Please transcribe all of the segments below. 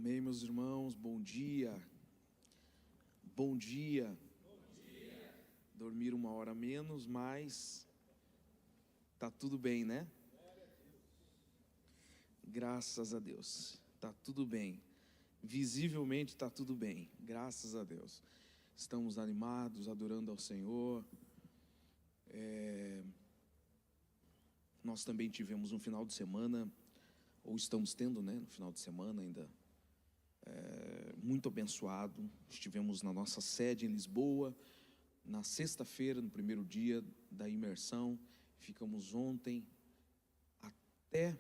Amém, meus irmãos, bom dia. Bom dia. Dormir uma hora menos, mas tá tudo bem, né? Graças a Deus, tá tudo bem. Visivelmente tá tudo bem, graças a Deus. Estamos animados, adorando ao Senhor. Nós também tivemos um final de semana, ou estamos tendo, né, no final de semana ainda, muito abençoado. Estivemos na nossa sede em Lisboa, na sexta-feira, no primeiro dia da imersão. Ficamos ontem até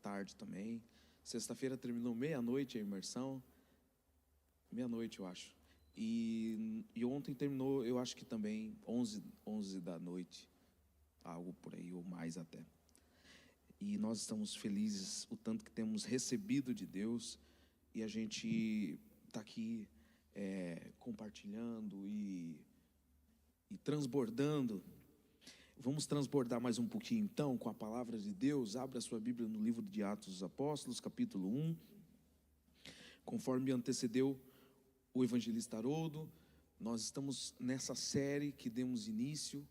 tarde também. Sexta-feira terminou meia-noite a imersão, meia-noite eu acho, e ontem terminou, eu acho que também 11 da noite, algo por aí, ou mais até. E nós estamos felizes o tanto que temos recebido de Deus, e a gente está aqui compartilhando e transbordando. Vamos transbordar mais um pouquinho então com a palavra de Deus. Abra a sua Bíblia no livro de Atos dos Apóstolos, capítulo 1. Conforme antecedeu o evangelista Haroldo, nós estamos nessa série que demos início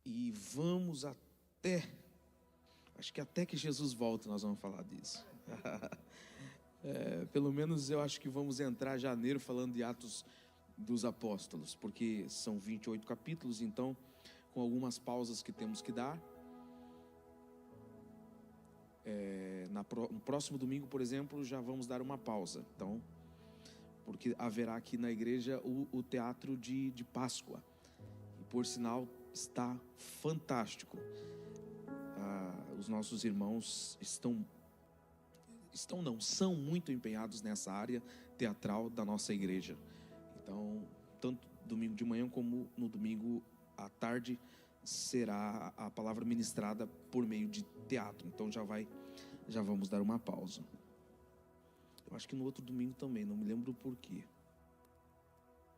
e vamos acho que até que Jesus volte nós vamos falar disso. Pelo menos eu acho que vamos entrar em janeiro falando de Atos dos Apóstolos, porque são 28 capítulos, então com algumas pausas que temos que dar. No próximo domingo, por exemplo, já vamos dar uma pausa, então, porque haverá aqui na igreja o teatro de Páscoa, e por sinal está fantástico. Os nossos irmãos são muito empenhados nessa área teatral da nossa igreja. Então, tanto domingo de manhã como no domingo à tarde será a palavra ministrada por meio de teatro. Então já vamos dar uma pausa. Eu acho que no outro domingo também, não me lembro o porquê.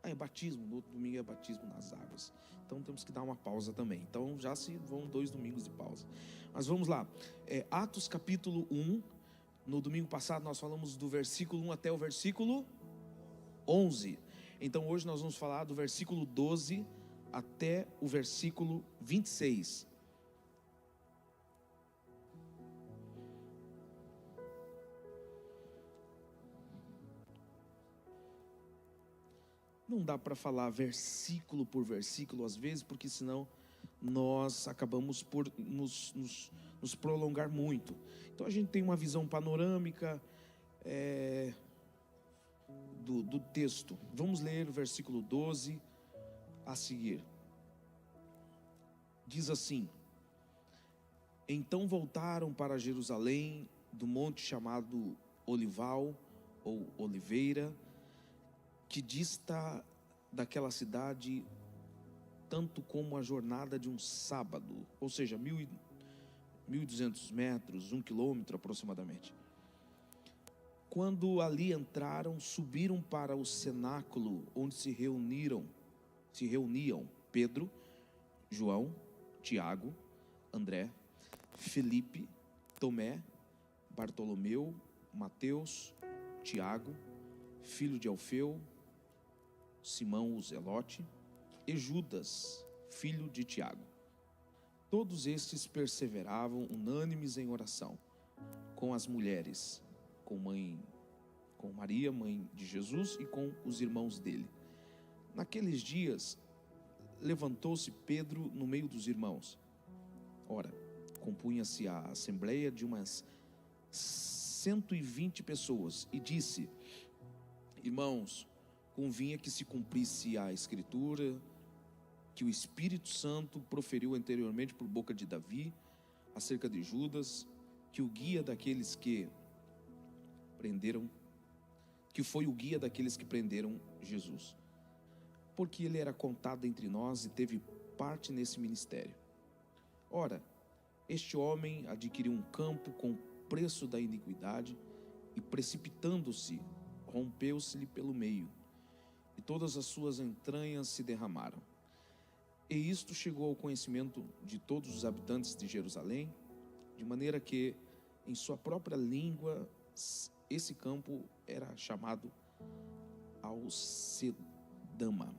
É batismo, no outro domingo é batismo nas águas. Então temos que dar uma pausa também. Então já se vão 2 domingos de pausa. Mas vamos lá. Atos capítulo 1. No domingo passado nós falamos do versículo 1 até o versículo 11. Então hoje nós vamos falar do versículo 12 até o versículo 26. Não dá para falar versículo por versículo às vezes, porque senão nós acabamos por nos prolongar muito. Então a gente tem uma visão panorâmica do texto. Vamos ler o versículo 12 a seguir. Diz assim: Então voltaram para Jerusalém do monte chamado Olival ou Oliveira, que dista daquela cidade tanto como a jornada de um sábado, ou seja, 1.200 metros, 1 quilômetro aproximadamente. Quando ali entraram, subiram para o cenáculo onde se reuniam Pedro, João, Tiago, André, Felipe, Tomé, Bartolomeu, Mateus, Tiago, filho de Alfeu, Simão o Zelote e Judas, filho de Tiago. Todos estes perseveravam unânimes em oração com as mulheres, com Maria, mãe de Jesus, e com os irmãos dele. Naqueles dias levantou-se Pedro no meio dos irmãos. Ora, compunha-se a assembleia de umas 120 pessoas, e disse: Irmãos, convinha que se cumprisse a Escritura que o Espírito Santo proferiu anteriormente por boca de Davi acerca de Judas, que foi o guia daqueles que prenderam Jesus, porque ele era contado entre nós e teve parte nesse ministério. Ora, este homem adquiriu um campo com o preço da iniquidade e, precipitando-se, rompeu-se-lhe pelo meio, e todas as suas entranhas se derramaram. E isto chegou ao conhecimento de todos os habitantes de Jerusalém, de maneira que em sua própria língua esse campo era chamado Alcedama,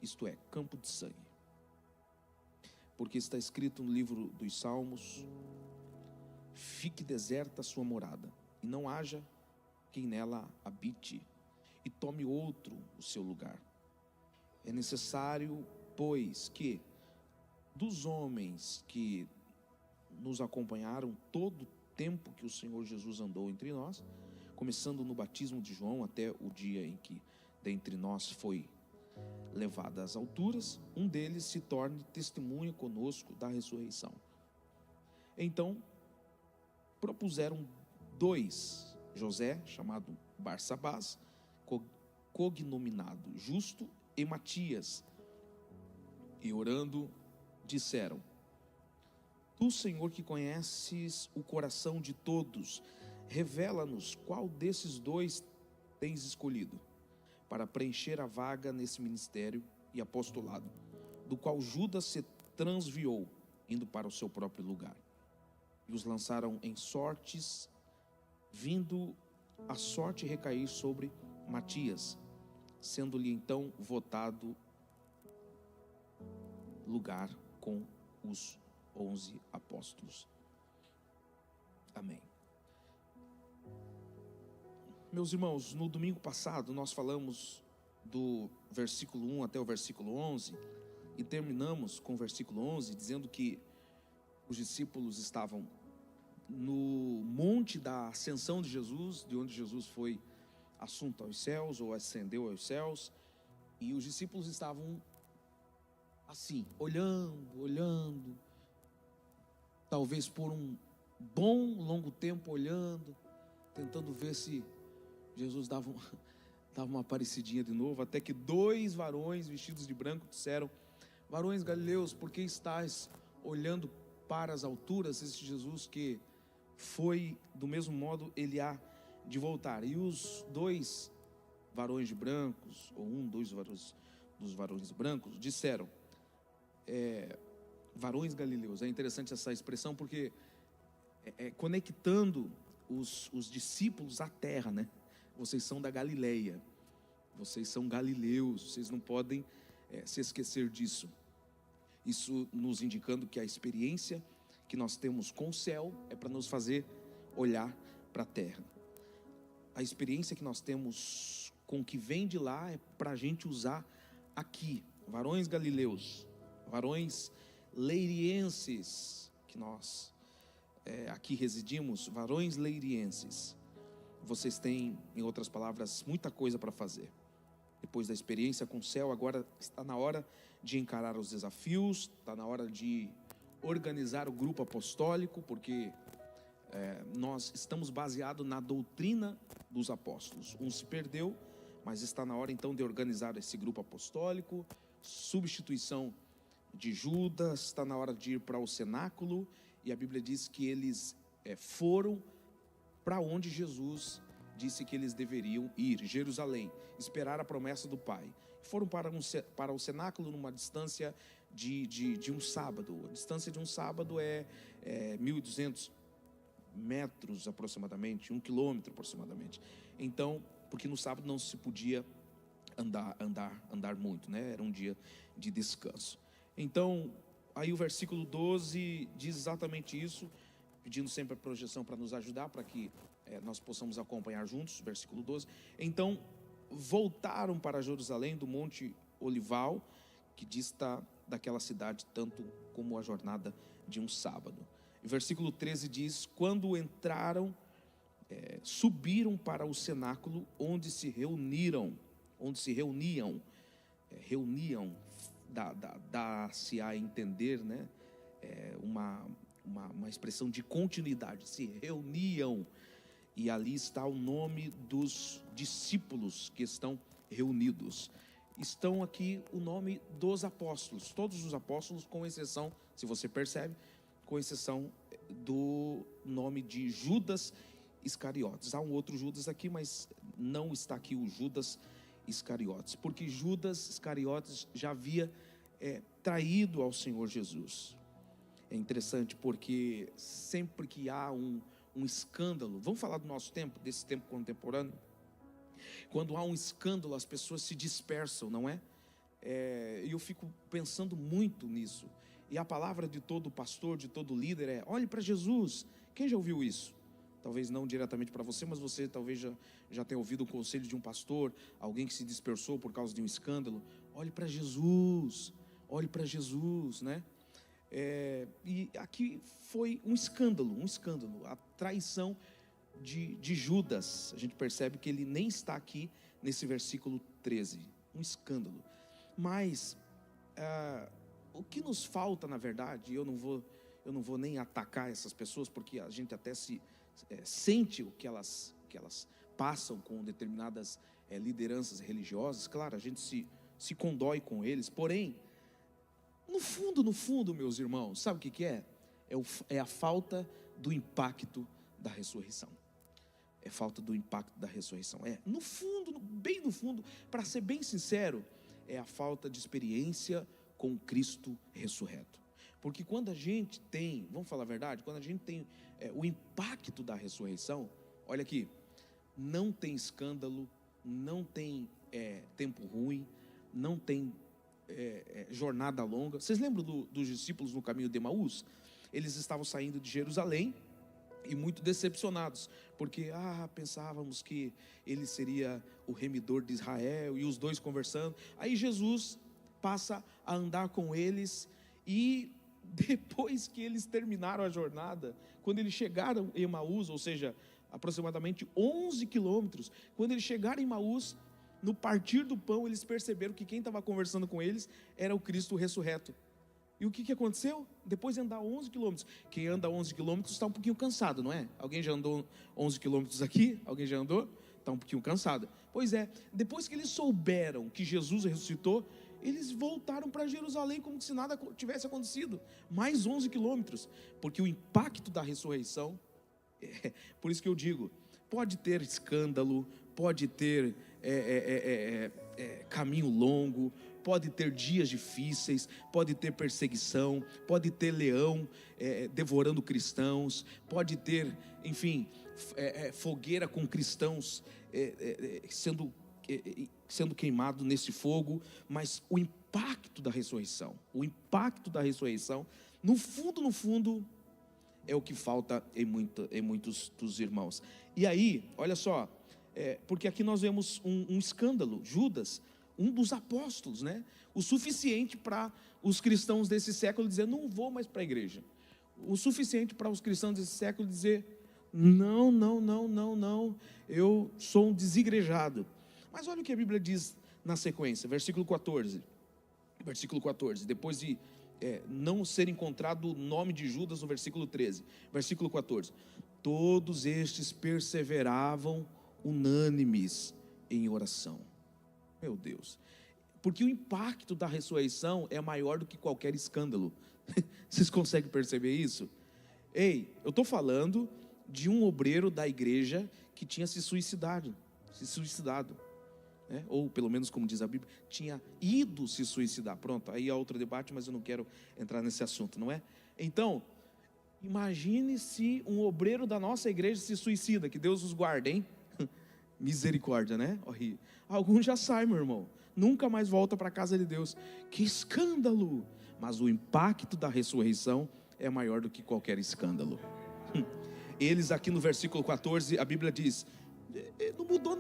isto é, campo de sangue. Porque está escrito no livro dos Salmos: fique deserta a sua morada, e não haja quem nela habite, e tome outro o seu lugar. É necessário, pois, que dos homens que nos acompanharam todo o tempo que o Senhor Jesus andou entre nós, começando no batismo de João até o dia em que dentre nós foi levado às alturas, um deles se torne testemunha conosco da ressurreição. Então propuseram 2, José, chamado Barsabás, cognominado Justo, e Matias, e orando disseram: Tu, Senhor, que conheces o coração de todos, revela-nos qual desses 2 tens escolhido para preencher a vaga nesse ministério e apostolado, do qual Judas se transviou, indo para o seu próprio lugar. E os lançaram em sortes, vindo a sorte recair sobre Matias, sendo-lhe então votado lugar com os 11 apóstolos. Amém. Meus irmãos, no domingo passado nós falamos do versículo 1 até o versículo 11 e terminamos com o versículo 11 dizendo que os discípulos estavam no monte da ascensão de Jesus, de onde Jesus foi assunto aos céus ou ascendeu aos céus, e os discípulos estavam assim, olhando, talvez por um bom longo tempo olhando, tentando ver se Jesus dava uma aparecidinha de novo, até que 2 varões vestidos de branco disseram: varões galileus, por que estáis olhando para as alturas? Esse Jesus que foi, do mesmo modo ele há de voltar. E os 2 varões de brancos, ou 2 dos varões brancos, disseram, varões galileus. É interessante essa expressão porque conectando os discípulos à terra, né? Vocês são da Galileia, vocês são galileus, vocês não podem se esquecer disso. Isso nos indicando que a experiência que nós temos com o céu é para nos fazer olhar para a terra. A experiência que nós temos com o que vem de lá é para a gente usar aqui. Varões galileus, varões leirienses, que nós aqui residimos, varões leirienses. Vocês têm, em outras palavras, muita coisa para fazer. Depois da experiência com o céu, agora está na hora de encarar os desafios, está na hora de organizar o grupo apostólico, porque nós estamos baseados na doutrina dos apóstolos. Um se perdeu, mas está na hora então de organizar esse grupo apostólico, substituição de Judas, está na hora de ir para o cenáculo, e a Bíblia diz que eles foram para onde Jesus disse que eles deveriam ir, Jerusalém, esperar a promessa do Pai. Foram para o cenáculo numa distância de um sábado. A distância de um sábado é 1.200 metros aproximadamente, 1 quilômetro aproximadamente. Então, porque no sábado não se podia andar muito, né? Era um dia de descanso. Então, aí o versículo 12 diz exatamente isso, pedindo sempre a projeção para nos ajudar, para que nós possamos acompanhar juntos, versículo 12. Então, voltaram para Jerusalém do Monte Olival, que dista daquela cidade tanto como a jornada de um sábado. E versículo 13 diz: quando entraram, subiram para o cenáculo onde se reuniam, dá-se a entender, né? Uma expressão de continuidade, se reuniam, e ali está o nome dos discípulos que estão reunidos. Estão aqui o nome dos apóstolos, todos os apóstolos, com exceção, se você percebe, com exceção do nome de Judas Iscariotes. Há um outro Judas aqui, mas não está aqui o Judas Iscariotes, porque Judas Iscariotes já havia traído ao Senhor Jesus. É interessante porque sempre que há um escândalo, vamos falar do nosso tempo, desse tempo contemporâneo. Quando há um escândalo, as pessoas se dispersam, não é? E eu fico pensando muito nisso. E a palavra de todo pastor, de todo líder é: olhe para Jesus. Quem já ouviu isso? Talvez não diretamente para você, mas você talvez já tenha ouvido o conselho de um pastor, alguém que se dispersou por causa de um escândalo. Olhe para Jesus, né? E aqui foi um escândalo, a traição de Judas. A gente percebe que ele nem está aqui nesse versículo 13, um escândalo. Mas o que nos falta, na verdade, eu não vou nem atacar essas pessoas, porque a gente até sente o que elas passam com determinadas lideranças religiosas. Claro, a gente se condói com eles, porém, no fundo, meus irmãos, sabe o que é? É a falta do impacto da ressurreição. É falta do impacto da ressurreição. No fundo, bem no fundo, para ser bem sincero, é a falta de experiência com Cristo ressurreto. Porque quando a gente tem, vamos falar a verdade, quando a gente tem o impacto da ressurreição, olha aqui, não tem escândalo, não tem tempo ruim, não tem jornada longa. Vocês lembram dos discípulos no caminho de Emaús? Eles estavam saindo de Jerusalém e muito decepcionados, porque pensávamos que ele seria o remidor de Israel, e os dois conversando. Aí Jesus passa a andar com eles, e depois que eles terminaram a jornada, quando eles chegaram em Emaús, ou seja, aproximadamente 11 quilômetros, quando eles chegaram em Emaús, no partir do pão, eles perceberam que quem estava conversando com eles era o Cristo ressurreto. E o que aconteceu? Depois de andar 11 quilômetros, quem anda 11 quilômetros está um pouquinho cansado, não é? Alguém já andou 11 quilômetros aqui? Alguém já andou? Está um pouquinho cansado. Pois é, depois que eles souberam que Jesus ressuscitou, eles voltaram para Jerusalém como se nada tivesse acontecido. Mais 11 quilômetros, porque o impacto da ressurreição, por isso que eu digo, pode ter escândalo, pode ter caminho longo, pode ter dias difíceis, pode ter perseguição, pode ter leão devorando cristãos, pode ter, enfim, fogueira com cristãos sendo queimado nesse fogo, mas o impacto da ressurreição, no fundo, é o que falta em muitos dos irmãos. E aí, olha só, porque aqui nós vemos um escândalo. Judas, um dos apóstolos, né? O suficiente para os cristãos desse século dizer: não vou mais para a igreja. O suficiente para os cristãos desse século dizer: não, eu sou um desigrejado. Mas olha o que a Bíblia diz na sequência, versículo 14, depois de não ser encontrado o nome de Judas no versículo 13, versículo 14: todos estes perseveravam unânimes em oração. Meu Deus, porque o impacto da ressurreição é maior do que qualquer escândalo. Vocês conseguem perceber isso? Eu estou falando de um obreiro da igreja que tinha se suicidado, né? Ou pelo menos, como diz a Bíblia, tinha ido se suicidar. Pronto, aí é outro debate, mas eu não quero entrar nesse assunto, não é? Então, imagine se um obreiro da nossa igreja se suicida, que Deus os guarde, hein? Misericórdia, né? Alguns já saem, meu irmão, nunca mais volta para a casa de Deus. Que escândalo! Mas o impacto da ressurreição é maior do que qualquer escândalo. Eles aqui no versículo 14, a Bíblia diz: não mudou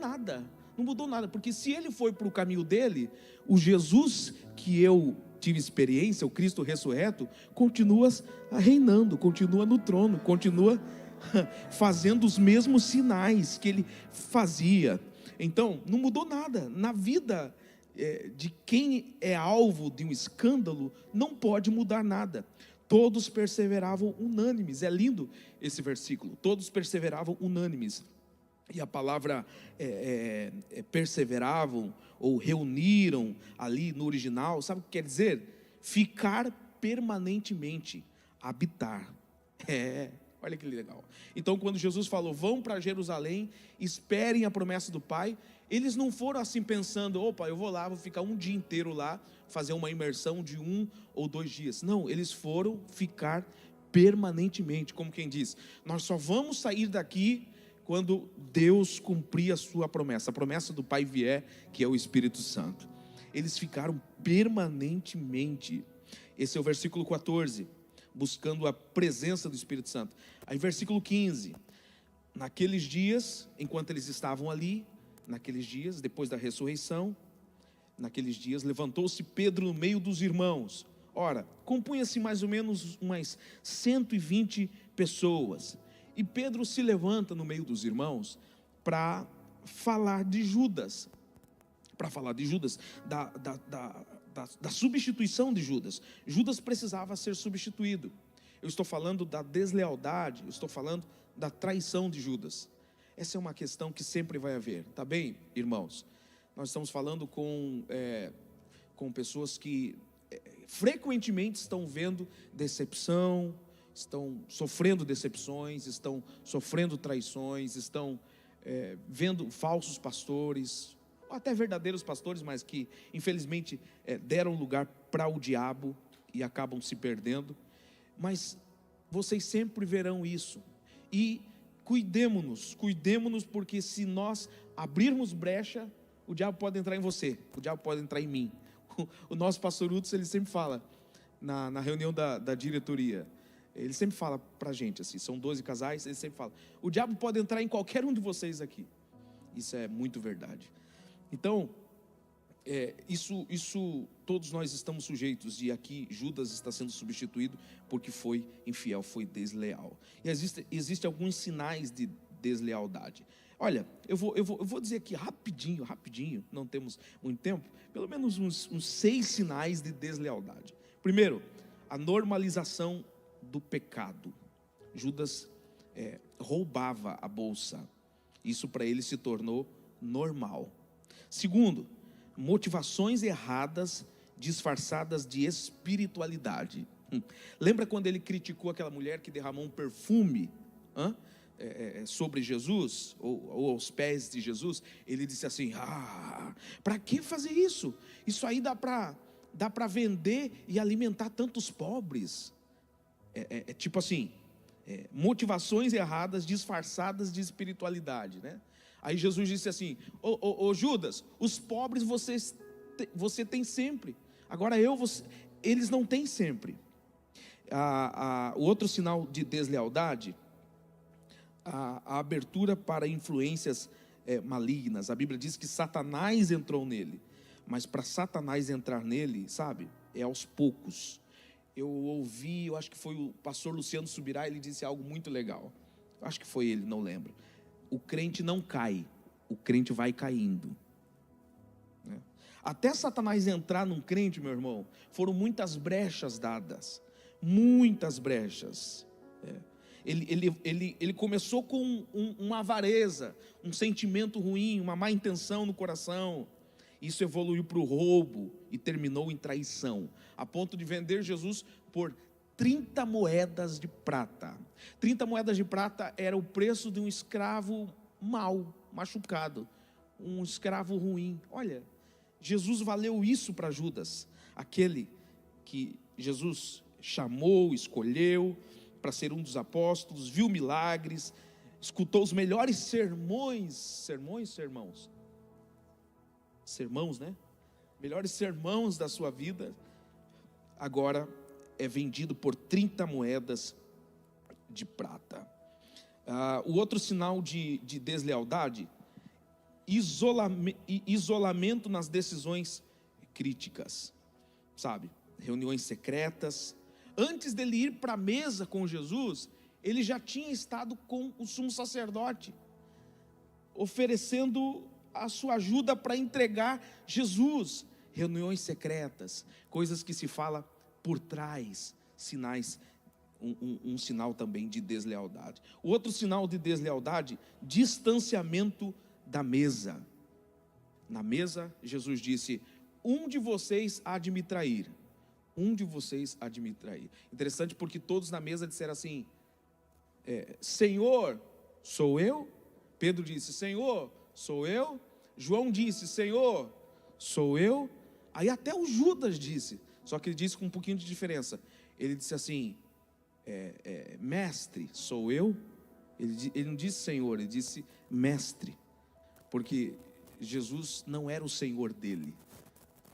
nada, porque se ele foi para o caminho dele, o Jesus que eu tive experiência, o Cristo ressurreto, continua reinando, continua no trono, continua fazendo os mesmos sinais que ele fazia. Então, não mudou nada. Na vida de quem é alvo de um escândalo, não pode mudar nada. Todos perseveravam unânimes. É lindo esse versículo. Todos perseveravam unânimes. E a palavra perseveravam ou reuniram ali no original, sabe o que quer dizer? Ficar permanentemente, habitar. Olha que legal. Então, quando Jesus falou: vão para Jerusalém, esperem a promessa do Pai, eles não foram assim pensando: opa, eu vou lá, vou ficar um dia inteiro lá, fazer uma imersão de 1 ou 2 dias. Não, eles foram ficar permanentemente, como quem diz, nós só vamos sair daqui quando Deus cumprir a sua promessa, a promessa do Pai vier, que é o Espírito Santo. Eles ficaram permanentemente. Esse é o versículo 14, buscando a presença do Espírito Santo. Aí versículo 15, naqueles dias, enquanto eles estavam ali, naqueles dias, depois da ressurreição, naqueles dias, levantou-se Pedro no meio dos irmãos. Ora, compunha-se mais ou menos umas 120 pessoas. E Pedro se levanta no meio dos irmãos para falar de Judas. Para falar de Judas, da substituição de Judas. Judas precisava ser substituído. Eu estou falando da deslealdade, eu estou falando da traição de Judas. Essa é uma questão que sempre vai haver, tá bem, irmãos? Nós estamos falando com pessoas que frequentemente estão vendo decepção, estão sofrendo decepções, estão sofrendo traições, estão vendo falsos pastores, ou até verdadeiros pastores, mas que infelizmente deram lugar para o diabo e acabam se perdendo. Mas vocês sempre verão isso. E cuidemo-nos, porque se nós abrirmos brecha, o diabo pode entrar em você, o diabo pode entrar em mim. O nosso pastor Hudson, ele sempre fala, na reunião da diretoria, ele sempre fala para a gente, assim, são 12 casais, ele sempre fala, o diabo pode entrar em qualquer um de vocês aqui. Isso é muito verdade. Então, isso todos nós estamos sujeitos, e aqui Judas está sendo substituído porque foi infiel, foi desleal. E existem alguns sinais de deslealdade. Olha, eu vou dizer aqui rapidinho, não temos muito tempo, pelo menos uns 6 sinais de deslealdade. Primeiro, a normalização do pecado. Judas roubava a bolsa, isso para ele se tornou normal. Segundo, motivações erradas disfarçadas de espiritualidade. Lembra quando ele criticou aquela mulher que derramou um perfume sobre Jesus, ou aos pés de Jesus? Ele disse assim, para que fazer isso? Isso aí dá para vender e alimentar tantos pobres. Tipo assim, motivações erradas disfarçadas de espiritualidade, né? Aí Jesus disse assim, ô Judas, os pobres você tem sempre, agora eles não têm sempre. O outro sinal de deslealdade, a abertura para influências malignas. A Bíblia diz que Satanás entrou nele, mas para Satanás entrar nele, sabe, é aos poucos. Eu acho que foi o pastor Luciano Subirá, ele disse algo muito legal, acho que foi ele, não lembro. O crente não cai, o crente vai caindo. Até Satanás entrar num crente, meu irmão, foram muitas brechas dadas, muitas brechas. Ele começou com uma avareza, um sentimento ruim, uma má intenção no coração. Isso evoluiu para o roubo e terminou em traição, a ponto de vender Jesus por 30 moedas de prata. 30 moedas de prata era o preço de um escravo mau, machucado, um escravo ruim. Olha, Jesus valeu isso para Judas, aquele que Jesus chamou, escolheu para ser um dos apóstolos, viu milagres, escutou os melhores sermões, né? Melhores sermões da sua vida, agora é vendido por 30 moedas de prata. O outro sinal de deslealdade, isolamento nas decisões críticas, sabe? Reuniões secretas. Antes dele ir para a mesa com Jesus, ele já tinha estado com o sumo sacerdote, oferecendo a sua ajuda para entregar Jesus. Reuniões secretas, coisas que se fala por trás, sinais, um sinal também de deslealdade. O outro sinal de deslealdade, distanciamento da mesa. Na mesa, Jesus disse, um de vocês há de me trair. Interessante porque todos na mesa disseram assim, Senhor, sou eu? Pedro disse, Senhor, sou eu? João disse, Senhor, sou eu? Aí até o Judas disse, só que ele disse com um pouquinho de diferença. Ele disse assim, mestre, sou eu? Ele não disse Senhor, ele disse mestre, porque Jesus não era o Senhor dele.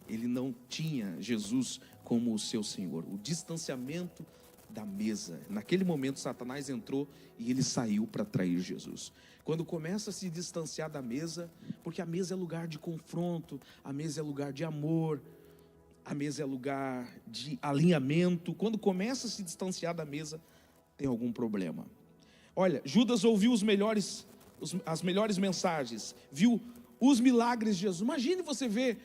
Ele não tinha Jesus como o seu Senhor. O distanciamento da mesa. Naquele momento Satanás entrou e ele saiu para trair Jesus. Quando começa a se distanciar da mesa, porque a mesa é lugar de confronto, a mesa é lugar de amor, a mesa é lugar de alinhamento. Quando começa a se distanciar da mesa, tem algum problema. Olha, Judas ouviu as melhores mensagens, viu os milagres de Jesus. Imagine você ver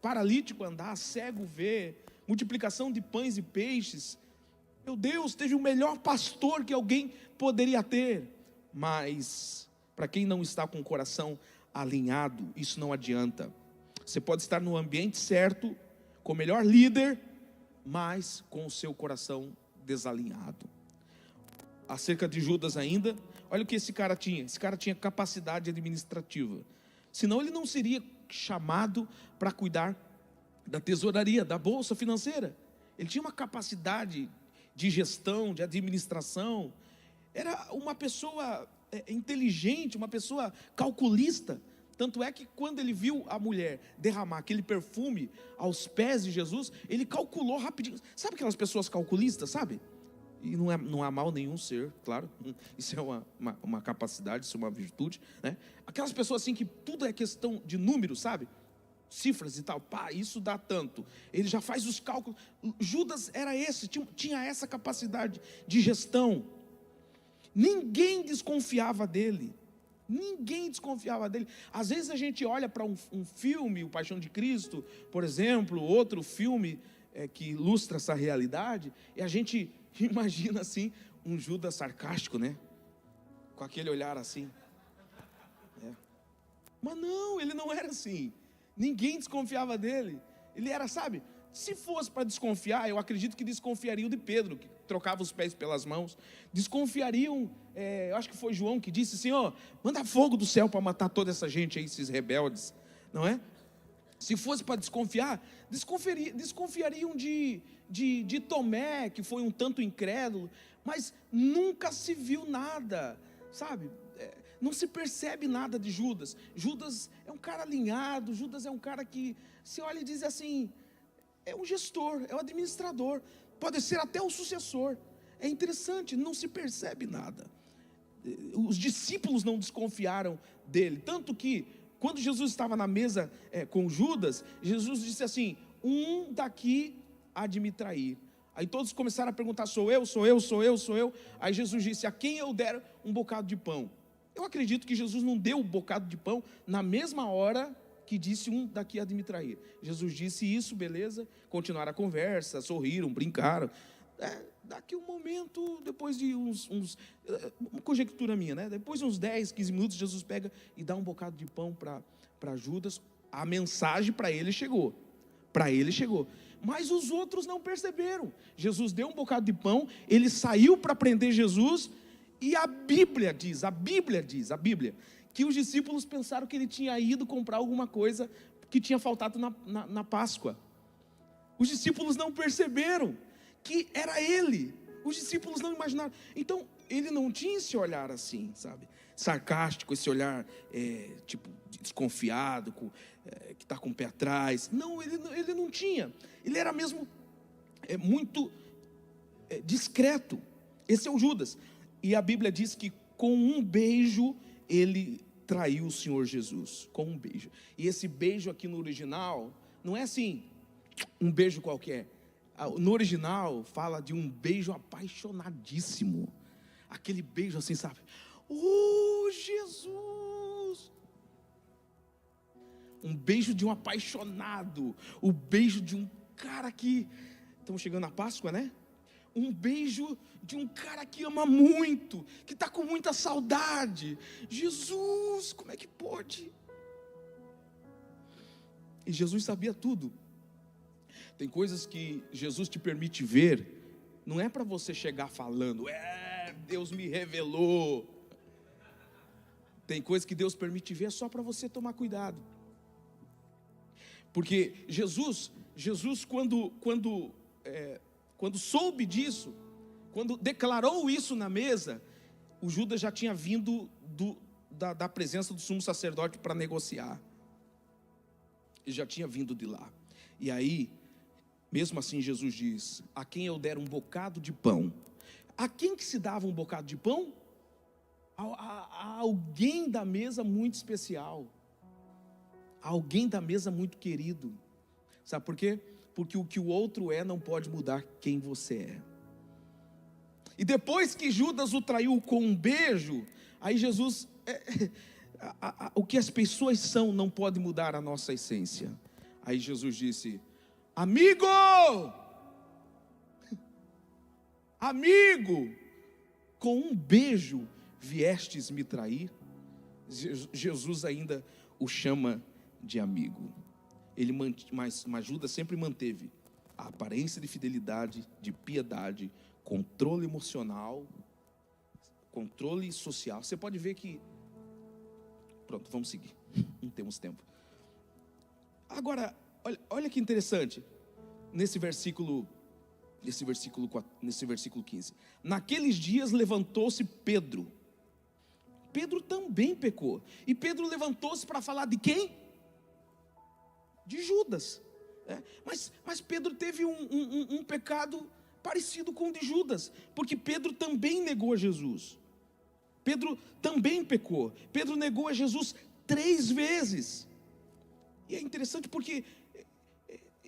paralítico andar, cego ver, multiplicação de pães e peixes. Meu Deus, teve o melhor pastor que alguém poderia ter. Mas para quem não está com o coração alinhado, isso não adianta. Você pode estar no ambiente certo, com o melhor líder, mas com o seu coração desalinhado. Acerca de Judas ainda, olha o que esse cara tinha. Esse cara tinha capacidade administrativa. Senão ele não seria chamado para cuidar da tesouraria, da bolsa financeira. Ele tinha uma capacidade de gestão, de administração. Era uma pessoa inteligente, uma pessoa calculista. Tanto é que quando ele viu a mulher derramar aquele perfume aos pés de Jesus, ele calculou rapidinho. Sabe aquelas pessoas calculistas, sabe? E não há mal nenhum ser, claro. Isso é uma capacidade, isso é uma virtude, né? Aquelas pessoas assim que tudo é questão de números, sabe? Cifras e tal, isso dá tanto. Ele já faz os cálculos. Judas era tinha essa capacidade de gestão. Ninguém desconfiava dele. Ninguém desconfiava dele. Às vezes a gente olha para um filme, O Paixão de Cristo, por exemplo, outro filme que ilustra essa realidade, e a gente imagina assim, um Judas sarcástico, né? Com aquele olhar assim. Mas não, ele não era assim. Ninguém desconfiava dele. Ele era, sabe, se fosse para desconfiar, eu acredito que desconfiariam de Pedro, que trocava os pés pelas mãos. Desconfiariam, eu acho que foi João que disse: Senhor, manda fogo do céu para matar toda essa gente aí, esses rebeldes, não é? Se fosse para desconfiar, desconfiariam de Tomé, que foi um tanto incrédulo, mas nunca se viu nada, sabe? Não se percebe nada de Judas. Judas é um cara alinhado, Judas é um cara que se olha e diz assim, é um gestor, é um administrador, pode ser até o sucessor. É interessante, não se percebe nada. Os discípulos não desconfiaram dele, tanto que quando Jesus estava na mesa com Judas, Jesus disse assim: um daqui há de me trair. Aí todos começaram a perguntar: sou eu? Aí Jesus disse: a quem eu der um bocado de pão? Eu acredito que Jesus não deu um bocado de pão na mesma hora que disse: um daqui há de me trair. Jesus disse isso, beleza, continuaram a conversa, sorriram, brincaram. Daqui um momento, depois de uma conjectura minha, né? Depois de uns 10, 15 minutos, Jesus pega e dá um bocado de pão para Judas. A mensagem para ele chegou. Mas os outros não perceberam. Jesus deu um bocado de pão, ele saiu para prender Jesus, e a Bíblia diz, que os discípulos pensaram que ele tinha ido comprar alguma coisa que tinha faltado na Páscoa. Os discípulos não perceberam que era ele. Os discípulos não imaginaram. Então, ele não tinha esse olhar assim, sabe? Sarcástico, esse olhar tipo desconfiado, que está com o pé atrás. Não, ele não tinha. Ele era mesmo muito discreto. Esse é o Judas. E a Bíblia diz que com um beijo ele traiu o Senhor Jesus. Com um beijo. E esse beijo aqui no original não é assim, um beijo qualquer. No original fala de um beijo apaixonadíssimo. Aquele beijo assim, sabe? Oh, Jesus! Um beijo de um apaixonado. O beijo de um cara que... Estamos chegando na Páscoa, né? Um beijo de um cara que ama muito, que está com muita saudade. Jesus, como é que pode? E Jesus sabia tudo. Tem coisas que Jesus te permite ver, não é para você chegar falando, Deus me revelou. Tem coisas que Deus permite ver só para você tomar cuidado. Porque Jesus quando soube disso, quando declarou isso na mesa, o Judas já tinha vindo da presença do sumo sacerdote para negociar. Ele já tinha vindo de lá. E aí, mesmo assim, Jesus diz: a quem eu der um bocado de pão. A quem que se dava um bocado de pão? A alguém da mesa muito especial. A alguém da mesa muito querido. Sabe por quê? Porque o que o outro é não pode mudar quem você é. E depois que Judas o traiu com um beijo, aí Jesus, o que as pessoas são não pode mudar a nossa essência. Aí Jesus disse: amigo, amigo, com um beijo viestes me trair. Jesus ainda o chama de amigo. Mas Judas sempre manteve a aparência de fidelidade, de piedade, controle emocional, controle social. Você pode ver que... Pronto, vamos seguir, não temos tempo. Agora, olha que interessante, nesse versículo 15. Naqueles dias levantou-se Pedro. Pedro também pecou. E Pedro levantou-se para falar de quem? De Judas. Mas Pedro teve um pecado parecido com o de Judas, porque Pedro também negou a Jesus. Pedro também pecou. Pedro negou a Jesus 3 vezes. E é interessante porque,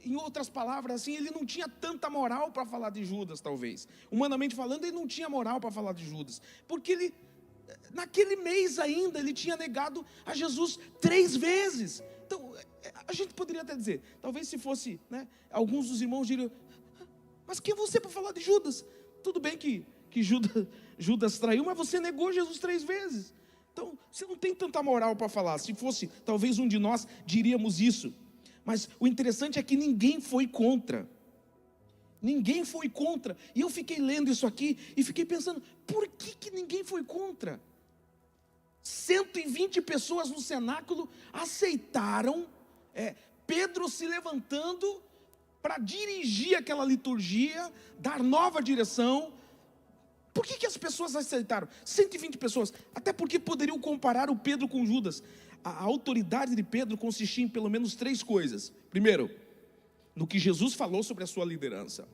em outras palavras, assim, ele não tinha tanta moral para falar de Judas, talvez. Humanamente falando, ele não tinha moral para falar de Judas, porque ele, naquele mês ainda, ele tinha negado a Jesus 3 vezes. Então, a gente poderia até dizer, talvez se fosse, alguns dos irmãos diriam: mas quem é você para falar de Judas? Tudo bem que Judas traiu, mas você negou Jesus 3 vezes. Então, você não tem tanta moral para falar. Se fosse, talvez um de nós diríamos isso. Mas o interessante é que ninguém foi contra. Ninguém foi contra. E eu fiquei lendo isso aqui e fiquei pensando: por que ninguém foi contra? 120 pessoas no cenáculo aceitaram Pedro se levantando para dirigir aquela liturgia, dar nova direção. Por que as pessoas aceitaram? 120 pessoas, até porque poderiam comparar o Pedro com Judas. A autoridade de Pedro consistia em pelo menos 3 coisas. Primeiro, no que Jesus falou sobre a sua liderança.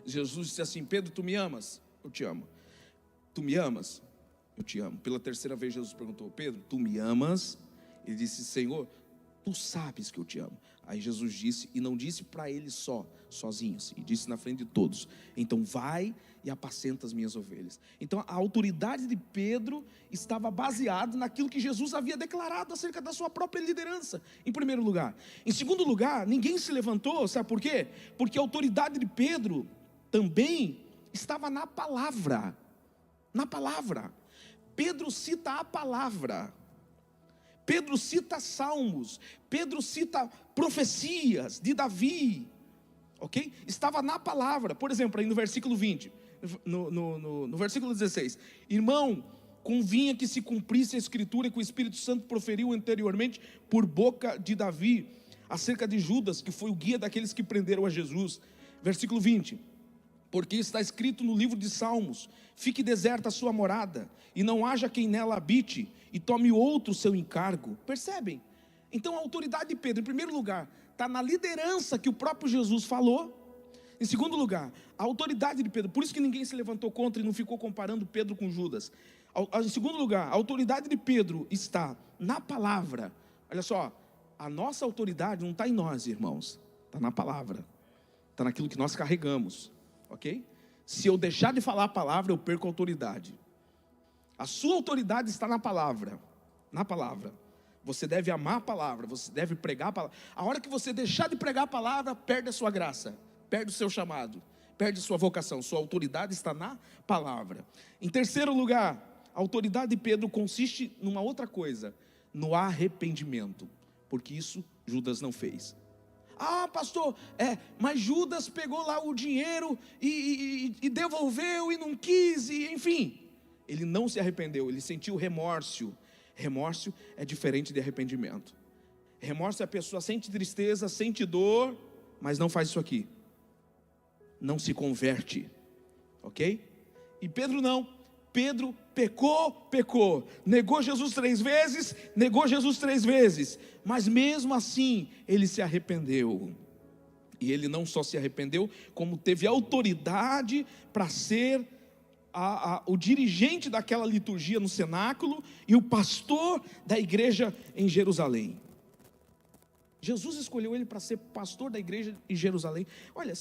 Jesus disse assim: Pedro, tu me amas? Eu te amo. Tu me amas? Eu te amo. Pela 3ª vez Jesus perguntou: Pedro, tu me amas? Ele disse: Senhor, tu sabes que eu te amo. Aí Jesus disse, e não disse para ele sozinho, assim, disse na frente de todos: então vai e apacenta as minhas ovelhas. Então a autoridade de Pedro estava baseada naquilo que Jesus havia declarado acerca da sua própria liderança, em primeiro lugar. Em segundo lugar, ninguém se levantou, sabe por quê? Porque a autoridade de Pedro também estava na palavra. Na palavra. Pedro cita a palavra. Pedro cita salmos, Pedro cita profecias de Davi, ok? Estava na palavra. Por exemplo, aí no versículo 20, no versículo 16: irmão, convinha que se cumprisse a escritura que o Espírito Santo proferiu anteriormente por boca de Davi, acerca de Judas, que foi o guia daqueles que prenderam a Jesus. Versículo 20: porque está escrito no livro de Salmos: fique deserta a sua morada, e não haja quem nela habite, e tome outro seu encargo. Percebem? Então a autoridade de Pedro, em primeiro lugar, está na liderança que o próprio Jesus falou. Em segundo lugar, a autoridade de Pedro, por isso que ninguém se levantou contra e não ficou comparando Pedro com Judas. Em segundo lugar, a autoridade de Pedro está na palavra. Olha só, a nossa autoridade não está em nós, irmãos, está na palavra, está naquilo que nós carregamos, ok? Se eu deixar de falar a palavra, eu perco a autoridade. A sua autoridade está na palavra. Na palavra. Você deve amar a palavra, você deve pregar a palavra. A hora que você deixar de pregar a palavra, perde a sua graça, perde o seu chamado, perde a sua vocação. Sua autoridade está na palavra. Em terceiro lugar, a autoridade de Pedro consiste numa outra coisa: no arrependimento. Porque isso Judas não fez. Ah, pastor, mas Judas pegou lá o dinheiro e devolveu e não quis, e enfim. Ele não se arrependeu, ele sentiu remorso. Remorso é diferente de arrependimento. Remorso é a pessoa sente tristeza, sente dor, mas não faz isso aqui. Não se converte, ok? E Pedro não. Pedro pecou, negou Jesus 3 vezes, mas mesmo assim ele se arrependeu. E ele não só se arrependeu, como teve autoridade para ser o dirigente daquela liturgia no cenáculo e o pastor da igreja em Jerusalém. Jesus escolheu ele para ser pastor da igreja em Jerusalém. Olha,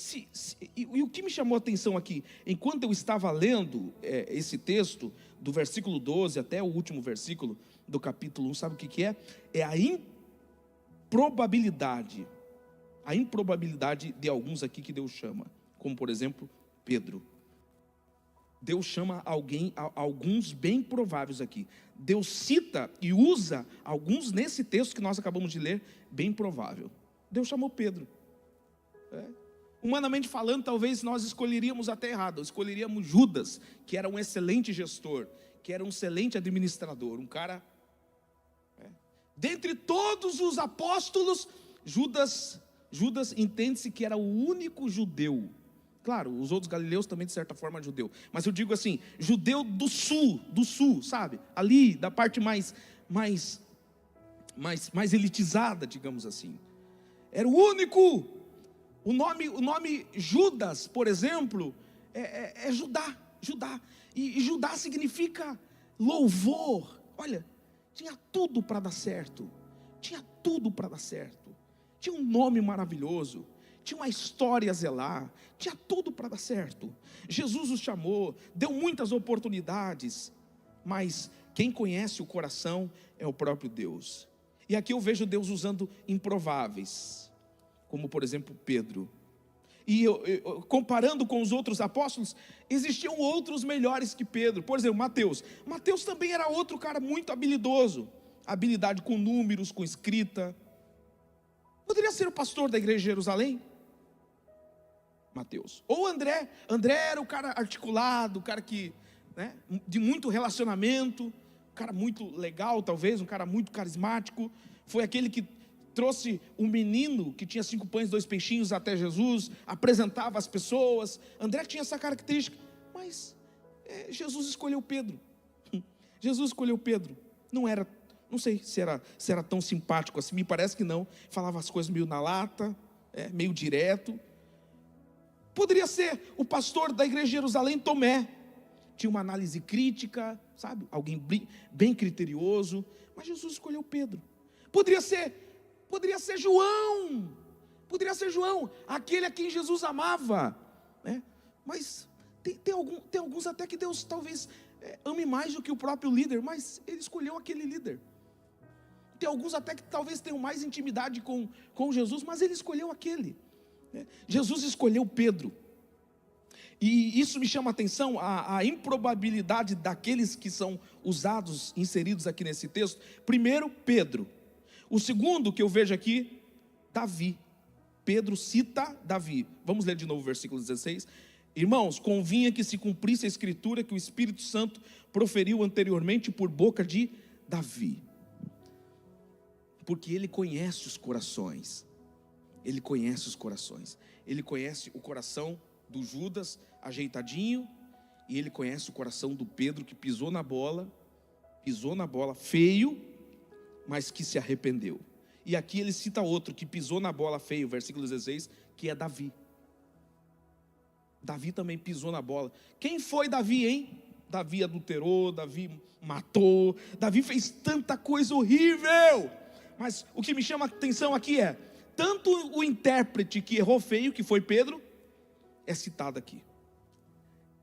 e o que me chamou a atenção aqui, enquanto eu estava lendo esse texto, do versículo 12 até o último versículo do capítulo 1, sabe o que é? É a improbabilidade de alguns aqui que Deus chama, como por exemplo, Pedro. Deus chama alguns bem prováveis aqui. Deus cita e usa alguns nesse texto que nós acabamos de ler, bem provável. Deus chamou Pedro. Humanamente falando, talvez nós escolheríamos até errado. Escolheríamos Judas, que era um excelente gestor, que era um excelente administrador, um cara... Dentre todos os apóstolos, Judas entende-se que era o único judeu. Claro, os outros galileus também de certa forma judeu, mas eu digo assim, judeu do sul, sabe? Ali, da parte mais elitizada, digamos assim. Era o único. O nome Judas, por exemplo, é Judá. E Judá significa louvor. Olha, tinha tudo para dar certo. Tinha um nome maravilhoso. Tinha uma história a zelar, tinha tudo para dar certo. Jesus os chamou, deu muitas oportunidades, mas quem conhece o coração é o próprio Deus. E aqui eu vejo Deus usando improváveis, como por exemplo Pedro. E comparando com os outros apóstolos, existiam outros melhores que Pedro. Por exemplo, Mateus. Mateus também era outro cara muito habilidoso, habilidade com números, com escrita. Poderia ser o pastor da igreja de Jerusalém? Mateus. Ou André era o cara articulado, o cara que, de muito relacionamento, um cara muito legal talvez, um cara muito carismático, foi aquele que trouxe um menino que tinha 5 pães e 2 peixinhos até Jesus, apresentava as pessoas. André tinha essa característica, mas Jesus escolheu Pedro. Não sei se era tão simpático assim, me parece que não, falava as coisas meio na lata, meio direto. Poderia ser o pastor da igreja de Jerusalém, Tomé. Tinha uma análise crítica, sabe? Alguém bem criterioso. Mas Jesus escolheu Pedro. Poderia ser João. Aquele a quem Jesus amava. Mas tem alguns até que Deus talvez ame mais do que o próprio líder. Mas ele escolheu aquele líder. Tem alguns até que talvez tenham mais intimidade com Jesus, mas ele escolheu aquele. Jesus escolheu Pedro. E isso me chama a atenção, a improbabilidade daqueles que são inseridos aqui nesse texto. Primeiro, Pedro. O segundo que eu vejo aqui, Davi. Pedro cita Davi. Vamos ler de novo o versículo 16. Irmãos, convinha que se cumprisse a escritura que o Espírito Santo proferiu anteriormente por boca de Davi. Porque ele conhece os corações. Ele conhece o coração do Judas ajeitadinho, e ele conhece o coração do Pedro que pisou na bola feio, mas que se arrependeu. E aqui ele cita outro que pisou na bola feio, versículo 16, que é Davi. Davi também pisou na bola. Quem foi Davi, hein? Davi adulterou, Davi matou, Davi fez tanta coisa horrível. Mas o que me chama a atenção aqui é, tanto o intérprete que errou feio, que foi Pedro, é citado aqui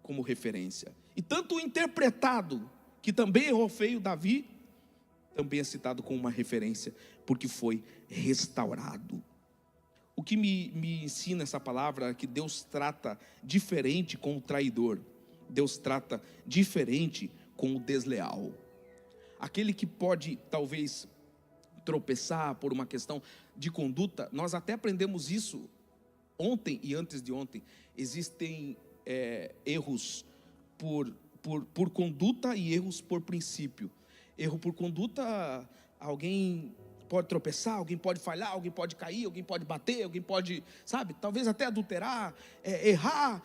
como referência. E tanto o interpretado, que também errou feio, Davi, também é citado como uma referência, porque foi restaurado. O que me ensina essa palavra é que Deus trata diferente com o traidor. Deus trata diferente com o desleal. Aquele que pode, talvez, tropeçar por uma questão de conduta, nós até aprendemos isso ontem e antes de ontem. Existem erros por conduta e erros por princípio. Erro por conduta, alguém pode tropeçar, alguém pode falhar, alguém pode cair, alguém pode bater, alguém pode, sabe, talvez até adulterar, errar,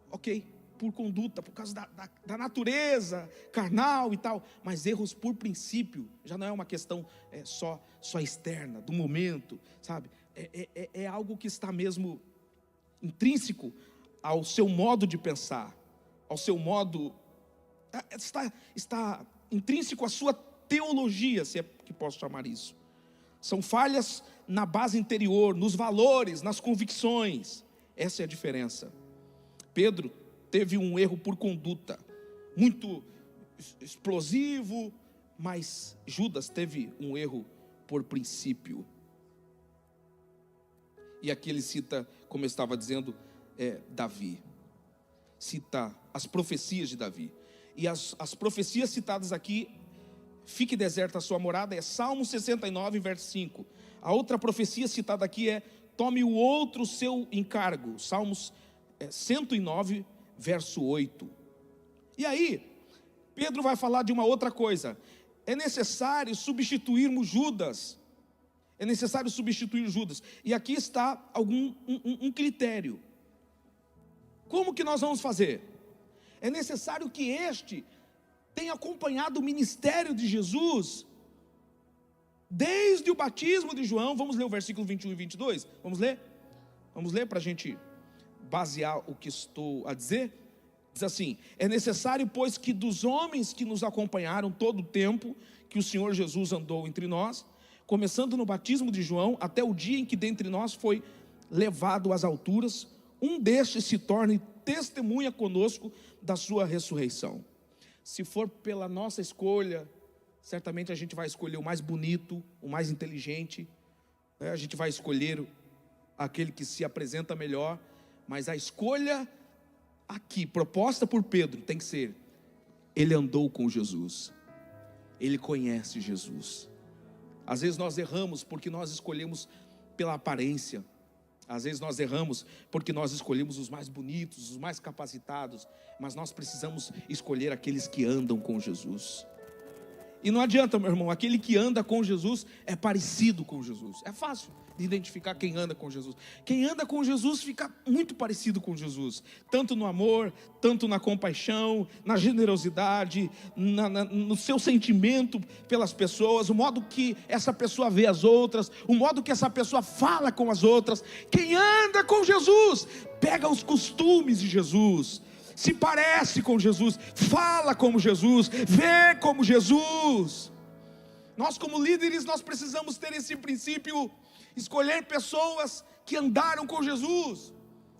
ok. por conduta, por causa da natureza carnal e tal, mas erros por princípio. Já não é uma questão só externa, do momento, sabe? É algo que está mesmo intrínseco ao seu modo de pensar, ao seu modo, está intrínseco à sua teologia, se é que posso chamar isso. São falhas na base interior, nos valores, nas convicções. Essa é a diferença. Pedro teve um erro por conduta, muito explosivo, mas Judas teve um erro por princípio. E aqui ele cita, como eu estava dizendo, Davi. Cita as profecias de Davi. E as profecias citadas aqui, fique deserta a sua morada, é Salmo 69, verso 5. A outra profecia citada aqui é: tome o outro seu encargo, Salmos 109, verso 8. E aí, Pedro vai falar de uma outra coisa. É necessário substituirmos Judas. É necessário substituir Judas. E aqui está um critério. Como que nós vamos fazer? É necessário que este tenha acompanhado o ministério de Jesus desde o batismo de João. Vamos ler o versículo 21 e 22? Vamos ler? Vamos ler para a gente basear o que estou a dizer? Diz assim: é necessário, pois, que dos homens que nos acompanharam todo o tempo que o Senhor Jesus andou entre nós, começando no batismo de João, até o dia em que dentre nós foi levado às alturas, um destes se torne testemunha conosco da sua ressurreição. Se for pela nossa escolha, certamente a gente vai escolher o mais bonito, o mais inteligente, né? A gente vai escolher aquele que se apresenta melhor, mas a escolha aqui, proposta por Pedro, tem que ser: ele andou com Jesus, ele conhece Jesus. Às vezes nós erramos porque nós escolhemos pela aparência. Às vezes nós erramos porque nós escolhemos os mais bonitos, os mais capacitados. Mas nós precisamos escolher aqueles que andam com Jesus. E não adianta, meu irmão, aquele que anda com Jesus é parecido com Jesus. É fácil de identificar quem anda com Jesus. Quem anda com Jesus fica muito parecido com Jesus, tanto no amor, tanto na compaixão, na generosidade, no seu sentimento pelas pessoas, o modo que essa pessoa vê as outras, o modo que essa pessoa fala com as outras. Quem anda com Jesus pega os costumes de Jesus, se parece com Jesus, fala como Jesus, vê como Jesus. Nós, como líderes, nós precisamos ter esse princípio: escolher pessoas que andaram com Jesus.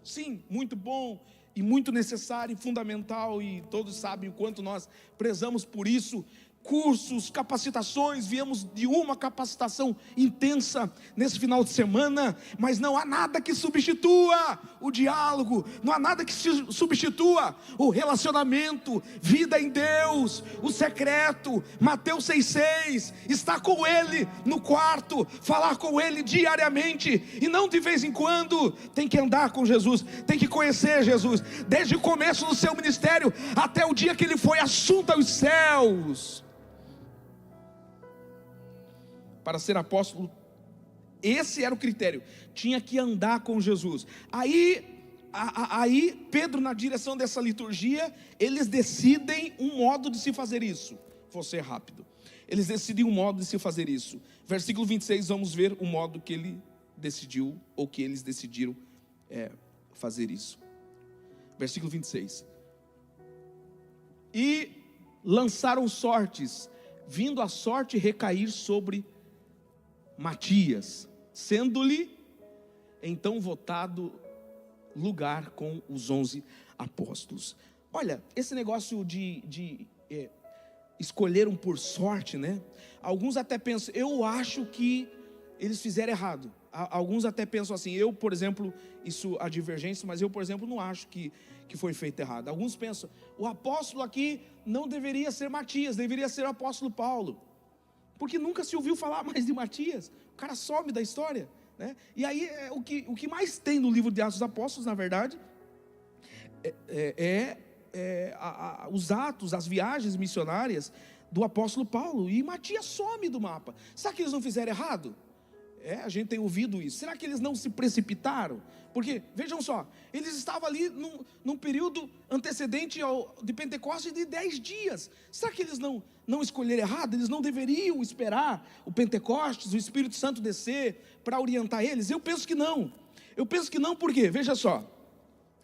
Sim, muito bom e muito necessário e fundamental, e todos sabem o quanto nós prezamos por isso. Cursos, capacitações, viemos de uma capacitação intensa nesse final de semana, mas não há nada que substitua o diálogo, não há nada que substitua o relacionamento, vida em Deus, o secreto. Mateus 6,6, estar com Ele no quarto, falar com Ele diariamente, e não de vez em quando. Tem que andar com Jesus, tem que conhecer Jesus, desde o começo do seu ministério, até o dia que Ele foi assunto aos céus. Para ser apóstolo, esse era o critério: tinha que andar com Jesus. Aí Pedro, na direção dessa liturgia, eles decidem um modo de se fazer isso. Vou ser rápido. Eles decidem um modo de se fazer isso. Versículo 26, vamos ver o modo que ele decidiu, ou que eles decidiram fazer isso. Versículo 26. E lançaram sortes, vindo a sorte recair sobre Matias, sendo-lhe então votado lugar com os 11 apóstolos. Olha, esse negócio de escolher um por sorte, né? Alguns até pensam, eu acho que eles fizeram errado. Alguns até pensam assim, eu, por exemplo, isso há divergência, mas eu, por exemplo, não acho que foi feito errado. Alguns pensam, o apóstolo aqui não deveria ser Matias, deveria ser o apóstolo Paulo, porque nunca se ouviu falar mais de Matias. O cara some da história, né? E aí o que mais tem no livro de Atos dos Apóstolos, na verdade, os atos, as viagens missionárias do apóstolo Paulo. E Matias some do mapa. Será que eles não fizeram errado? A gente tem ouvido isso. Será que eles não se precipitaram? Porque, vejam só, eles estavam ali num período antecedente de Pentecostes de 10 dias. Será que eles não escolheram errado? Eles não deveriam esperar o Pentecostes, o Espírito Santo descer para orientar eles? Eu penso que não. Eu penso que não, porque, veja só,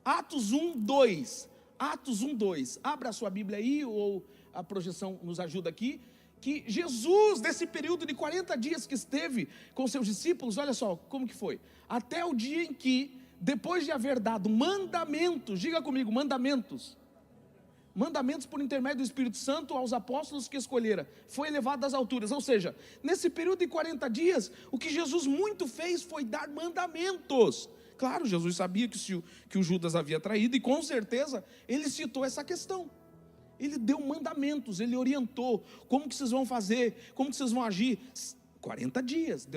Atos 1:2. Atos 1:2. Abra a sua Bíblia aí, ou a projeção nos ajuda aqui. Que Jesus, nesse período de 40 dias que esteve com seus discípulos, olha só como que foi, até o dia em que, depois de haver dado mandamentos, diga comigo, mandamentos por intermédio do Espírito Santo aos apóstolos que escolhera, foi elevado às alturas. Ou seja, nesse período de 40 dias, o que Jesus muito fez foi dar mandamentos. Claro, Jesus sabia que o Judas havia traído, e com certeza ele citou essa questão. Ele deu mandamentos, ele orientou, como que vocês vão fazer, como que vocês vão agir. 40 dias,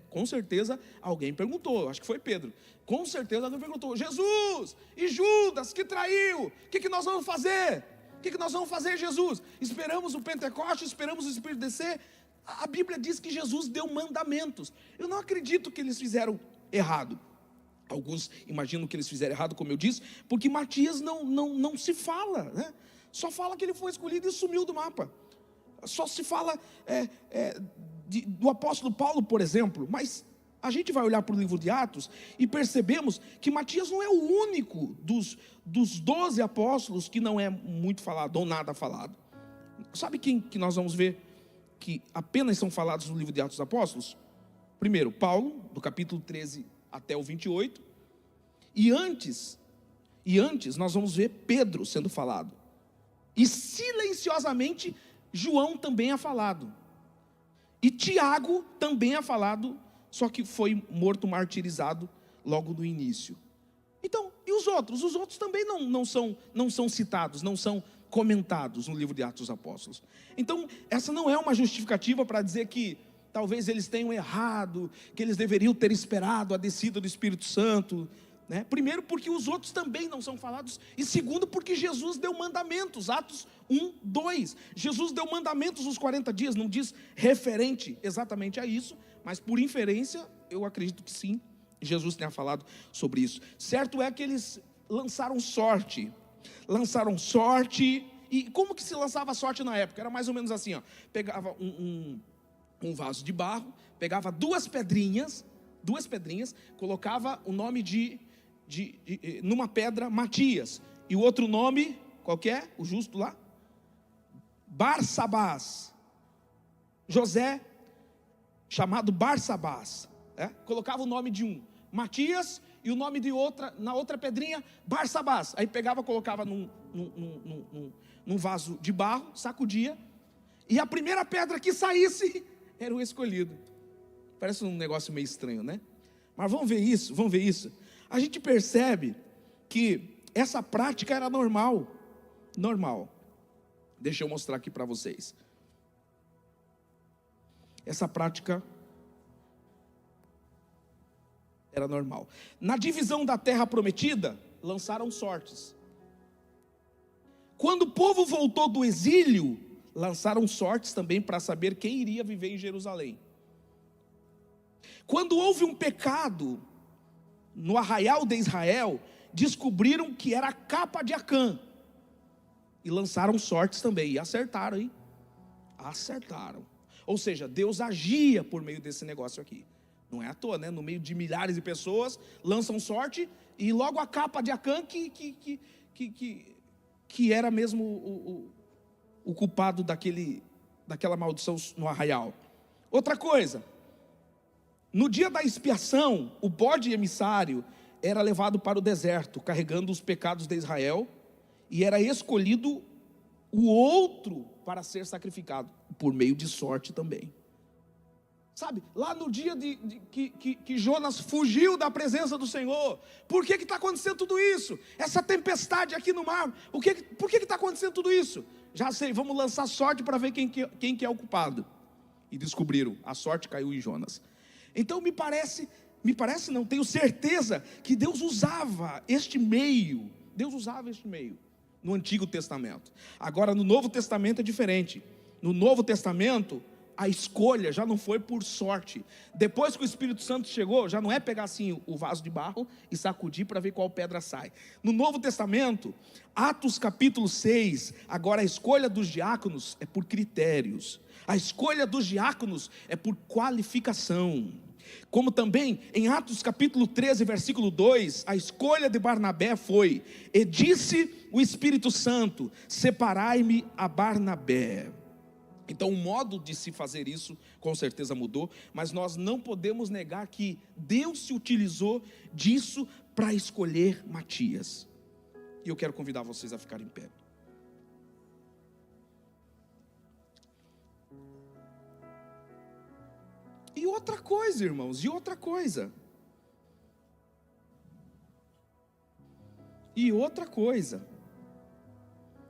com certeza alguém perguntou, acho que foi Pedro, com certeza alguém perguntou, Jesus, e Judas que traiu, o que nós vamos fazer? O que nós vamos fazer, Jesus? Esperamos o Pentecostes, esperamos o Espírito descer? A Bíblia diz que Jesus deu mandamentos. Eu não acredito que eles fizeram errado. Alguns imaginam que eles fizeram errado, como eu disse, porque Matias não se fala, né? Só fala que ele foi escolhido e sumiu do mapa. Só se fala do apóstolo Paulo, por exemplo. Mas a gente vai olhar para o livro de Atos e percebemos que Matias não é o único dos 12 apóstolos que não é muito falado ou nada falado. Sabe quem que nós vamos ver que apenas são falados no livro de Atos dos Apóstolos? Primeiro, Paulo, do capítulo 13 até o 28. E antes nós vamos ver Pedro sendo falado. E silenciosamente João também é falado. E Tiago também é falado, só que foi morto, martirizado logo no início. Então, e os outros? Os outros também não são citados, não são comentados no livro de Atos dos Apóstolos. Então, essa não é uma justificativa para dizer que talvez eles tenham errado, que eles deveriam ter esperado a descida do Espírito Santo, né? Primeiro, porque os outros também não são falados. E segundo, porque Jesus deu mandamentos. Atos 1:2. Jesus deu mandamentos nos 40 dias. Não diz referente exatamente a isso, mas por inferência, eu acredito que sim, Jesus tenha falado sobre isso. Certo é que eles lançaram sorte. E como que se lançava sorte na época? Era mais ou menos assim, ó. Pegava um vaso de barro, pegava duas pedrinhas, colocava o nome numa pedra, Matias, e o outro nome, qual que é? O justo lá? Barsabás. José, chamado Barsabás, colocava o nome de um, Matias, e o nome de outra, na outra pedrinha, Barsabás. Aí pegava, colocava num vaso de barro, sacudia, e a primeira pedra que saísse era o escolhido. Parece um negócio meio estranho, né? Mas vamos ver isso. A gente percebe que essa prática era normal. Deixa eu mostrar aqui para vocês. Essa prática era normal. Na divisão da terra prometida, lançaram sortes. Quando o povo voltou do exílio, lançaram sortes também para saber quem iria viver em Jerusalém. Quando houve um pecado no arraial de Israel, descobriram que era a capa de Acã, e lançaram sortes também, e acertaram, hein? Acertaram. Ou seja, Deus agia por meio desse negócio aqui. Não é à toa, né? No meio de milhares de pessoas, lançam sorte, e logo a capa de Acã que era mesmo o culpado daquela maldição no arraial. Outra coisa, no dia da expiação, o bode emissário era levado para o deserto, carregando os pecados de Israel, e era escolhido o outro para ser sacrificado, por meio de sorte também. Sabe, lá no dia que Jonas fugiu da presença do Senhor, por que está acontecendo tudo isso? Essa tempestade aqui no mar, por que está acontecendo tudo isso? Já sei, vamos lançar sorte para ver quem que é o culpado. E descobriram, a sorte caiu em Jonas. Então me parece não, tenho certeza que Deus usava este meio no Antigo Testamento. Agora no Novo Testamento é diferente. No Novo Testamento, a escolha já não foi por sorte. Depois que o Espírito Santo chegou, já não é pegar assim o vaso de barro e sacudir para ver qual pedra sai. No Novo Testamento, Atos capítulo 6, agora a escolha dos diáconos é por critérios. A escolha dos diáconos é por qualificação. Como também em Atos capítulo 13, versículo 2, a escolha de Barnabé foi: e disse o Espírito Santo, separai-me a Barnabé. Então o modo de se fazer isso com certeza mudou, mas nós não podemos negar que Deus se utilizou disso para escolher Matias. E eu quero convidar vocês a ficarem em pé. E outra coisa, irmãos, e outra coisa,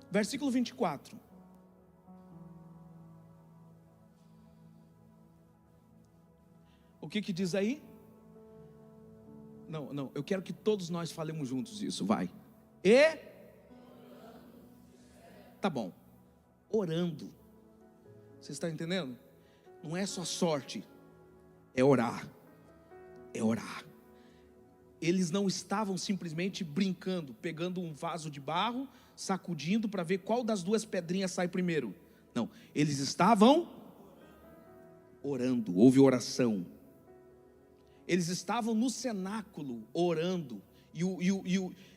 versículo 24, o que diz aí? Não, eu quero que todos nós falemos juntos isso, vai. Tá bom, orando, você está entendendo? Não é só sorte, é orar. Eles não estavam simplesmente brincando, pegando um vaso de barro, sacudindo para ver qual das duas pedrinhas sai primeiro. Não, eles estavam orando, houve oração. Eles estavam no cenáculo orando.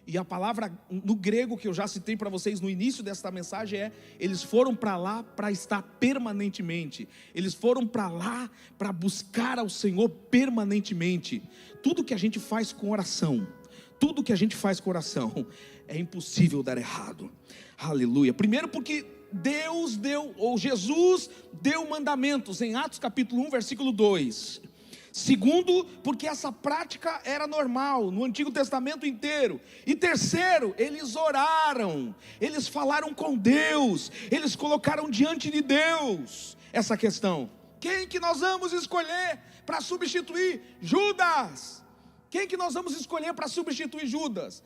E a palavra no grego que eu já citei para vocês no início desta mensagem é: eles foram para lá para estar permanentemente. Eles foram para lá para buscar ao Senhor permanentemente. Tudo que a gente faz com oração, é impossível dar errado. Aleluia. Primeiro porque Jesus deu mandamentos em Atos capítulo 1, versículo 2. Segundo, porque essa prática era normal no Antigo Testamento inteiro. E terceiro, eles oraram, eles falaram com Deus, eles colocaram diante de Deus essa questão: quem que nós vamos escolher para substituir Judas? Quem que nós vamos escolher para substituir Judas?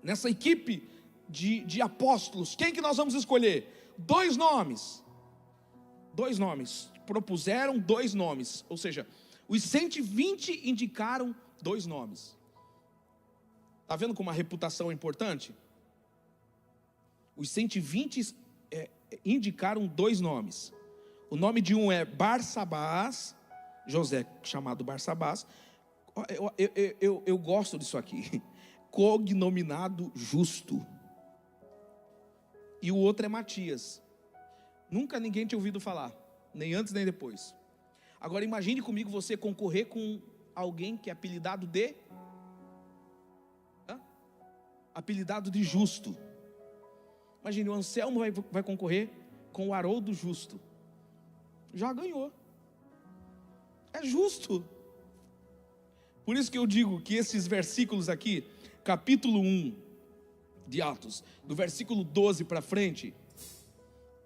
Nessa equipe de apóstolos, quem que nós vamos escolher? Dois nomes. Propuseram dois nomes, ou seja, os 120 indicaram dois nomes. Está vendo como a reputação é importante? Os 120 indicaram dois nomes. O nome de um é Barsabás, José chamado Barsabás. Eu gosto disso aqui, cognominado justo. E o outro é Matias. Nunca ninguém tinha ouvido falar, nem antes nem depois. Agora imagine comigo você concorrer com alguém que é apelidado de justo. Imagine, o Anselmo vai concorrer com o Haroldo Justo. Já ganhou. É justo. Por isso que eu digo que esses versículos aqui, capítulo 1 de Atos, do versículo 12 para frente,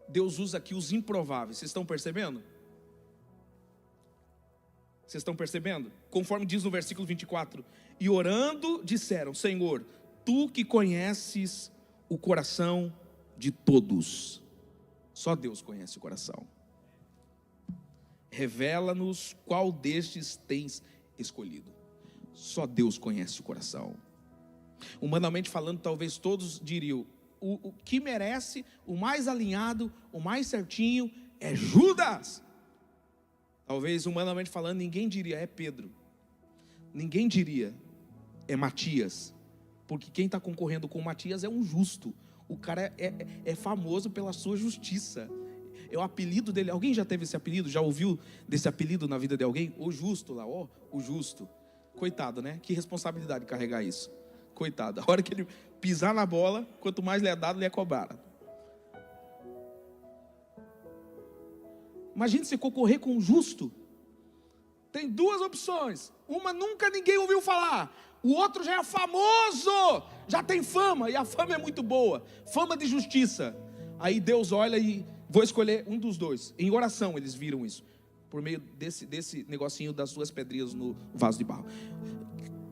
Deus usa aqui os improváveis. Vocês estão percebendo? Conforme diz no versículo 24: e orando disseram: Senhor, Tu que conheces o coração de todos. Só Deus conhece o coração. Revela-nos qual destes tens escolhido. Só Deus conhece o coração. Humanamente falando, talvez todos diriam: o que merece, o mais alinhado, o mais certinho é Judas. Talvez humanamente falando, ninguém diria é Pedro, ninguém diria é Matias, porque quem está concorrendo com Matias é um justo. O cara é famoso pela sua justiça. É o apelido dele. Alguém já teve esse apelido? Já ouviu desse apelido na vida de alguém? O justo lá, o justo. Coitado, né? Que responsabilidade carregar isso. Coitado, a hora que ele pisar na bola, quanto mais lhe é dado, lhe é cobrado. Imagine você concorrer com um justo. Tem duas opções. Uma nunca ninguém ouviu falar. O outro já é famoso, já tem fama, e a fama é muito boa. Fama de justiça. Aí Deus olha e vou escolher um dos dois. Em oração eles viram isso, por meio desse negocinho das duas pedrinhas no vaso de barro.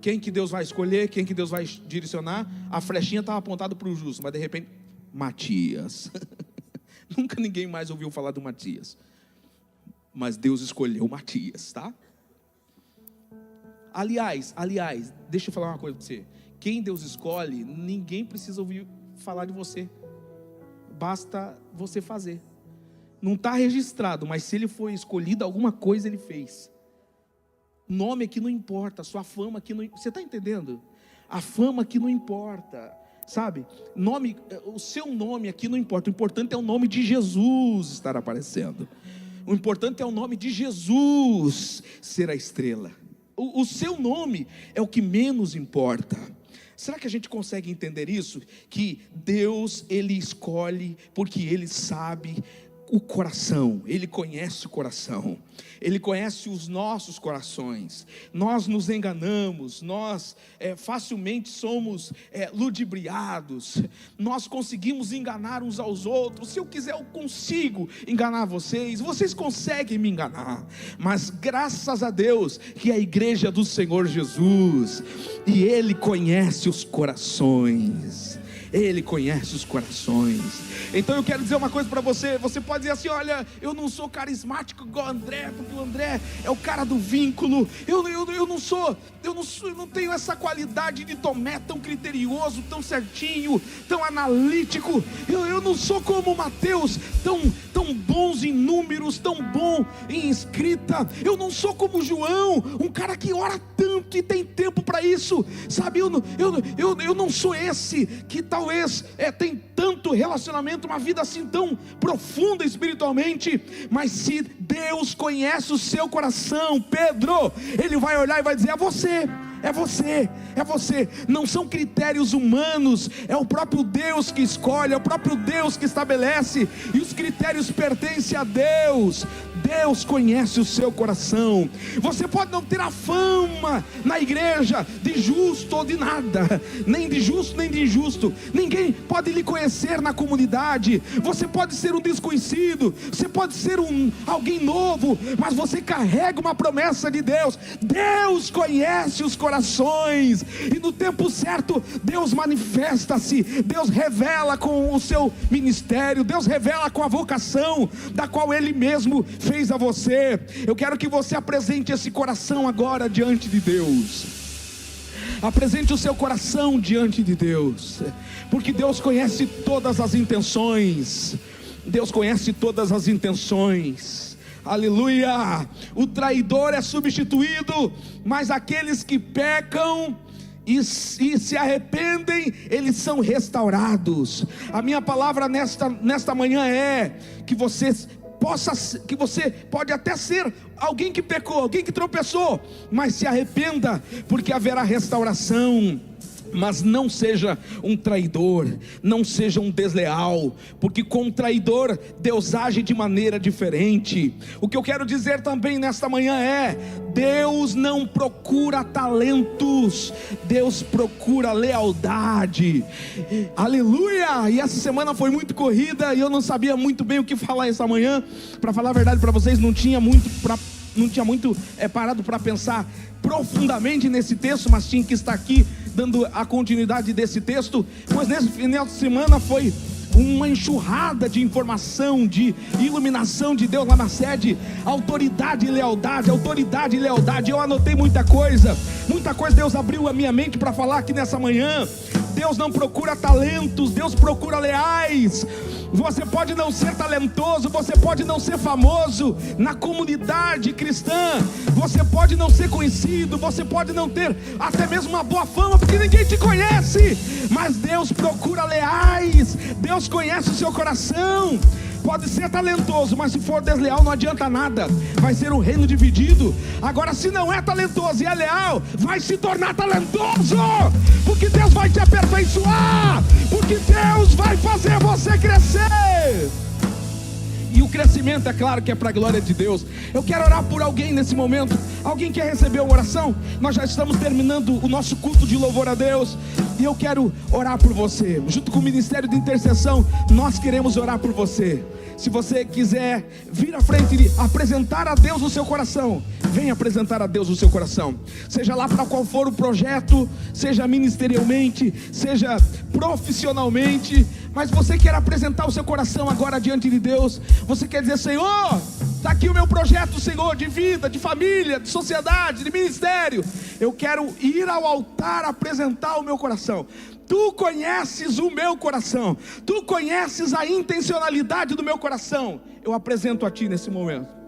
Quem que Deus vai escolher, quem que Deus vai direcionar? A flechinha estava apontada para o justo, mas de repente, Matias. Nunca ninguém mais ouviu falar do Matias. Mas Deus escolheu Matias, tá? Aliás, deixa eu falar uma coisa para você. Quem Deus escolhe, ninguém precisa ouvir falar de você. Basta você fazer. Não está registrado, mas se ele foi escolhido, alguma coisa ele fez. Nome aqui não importa, sua fama aqui não... Você está entendendo? A fama aqui não importa, sabe? O seu nome aqui não importa. O importante é o nome de Jesus estar aparecendo. O importante é o nome de Jesus ser a estrela. O seu nome é o que menos importa. Será que a gente consegue entender isso? Que Deus, Ele escolhe porque Ele sabe o coração, Ele conhece o coração, Ele conhece os nossos corações. Nós nos enganamos, nós facilmente somos ludibriados, nós conseguimos enganar uns aos outros. Se eu quiser, eu consigo enganar vocês, vocês conseguem me enganar, mas graças a Deus que é a igreja do Senhor Jesus, e Ele conhece os corações. Ele conhece os corações. Então eu quero dizer uma coisa para você. Você pode dizer assim: olha, eu não sou carismático igual o André, porque o André é o cara do vínculo. Eu não tenho essa qualidade de Tomé, tão criterioso, tão certinho, tão analítico. Eu não sou como o Mateus, tão bons em números, tão bom em escrita. Eu não sou como o João, um cara que ora tanto e tem tempo para isso, sabe? Eu não sou esse que talvez tem tanto relacionamento, uma vida assim tão profunda espiritualmente. Mas se Deus conhece o seu coração, Pedro, Ele vai olhar e vai dizer: é você. É você, é você. Não são critérios humanos, é o próprio Deus que escolhe, é o próprio Deus que estabelece, e os critérios pertencem a Deus. Deus conhece o seu coração. Você pode não ter a fama na igreja de justo ou de nada, nem de justo nem de injusto. Ninguém pode lhe conhecer na comunidade. Você pode ser um desconhecido, você pode ser alguém novo, mas você carrega uma promessa de Deus. Deus conhece os corações, e no tempo certo Deus manifesta-se, Deus revela com o seu ministério, Deus revela com a vocação da qual Ele mesmo fez a você. Eu quero que você apresente esse coração agora diante de Deus. Apresente o seu coração diante de Deus, porque Deus conhece todas as intenções. Deus conhece todas as intenções. Aleluia! O traidor é substituído, mas aqueles que pecam e se arrependem, eles são restaurados. A minha palavra nesta manhã é que você pode até ser alguém que pecou, alguém que tropeçou, mas se arrependa, porque haverá restauração. Mas não seja um traidor, não seja um desleal, porque com o traidor Deus age de maneira diferente. O que eu quero dizer também nesta manhã é: Deus não procura talentos, Deus procura lealdade. Aleluia! E essa semana foi muito corrida e eu não sabia muito bem o que falar essa manhã. Para falar a verdade para vocês, não tinha muito parado para pensar profundamente nesse texto, mas tinha que estar aqui dando a continuidade desse texto. Mas nesse final de semana foi uma enxurrada de informação, de iluminação de Deus lá na sede. Autoridade e lealdade, autoridade e lealdade. Eu anotei muita coisa Deus abriu a minha mente para falar aqui nessa manhã. Deus não procura talentos, Deus procura leais. Você pode não ser talentoso, você pode não ser famoso na comunidade cristã, você pode não ser conhecido, você pode não ter até mesmo uma boa fama, porque ninguém te conhece, mas Deus procura leais. Deus conhece o seu coração. Pode ser talentoso, mas se for desleal não adianta nada, vai ser um reino dividido. Agora, se não é talentoso e é leal, vai se tornar talentoso, porque Deus vai te aperfeiçoar, porque Deus vai fazer você crescer. E o crescimento, é claro que é para a glória de Deus. Eu quero orar por alguém nesse momento. Alguém quer receber uma oração? Nós já estamos terminando o nosso culto de louvor a Deus, e eu quero orar por você. Junto com o Ministério de Intercessão, nós queremos orar por você. Se você quiser vir à frente e apresentar a Deus o seu coração, venha apresentar a Deus o seu coração. Seja lá para qual for o projeto, seja ministerialmente, seja profissionalmente, mas você quer apresentar o seu coração agora diante de Deus. Você quer dizer: Senhor, está aqui o meu projeto, Senhor, de vida, de família, de sociedade, de ministério. Eu quero ir ao altar apresentar o meu coração. Tu conheces o meu coração, Tu conheces a intencionalidade do meu coração. Eu apresento a Ti nesse momento.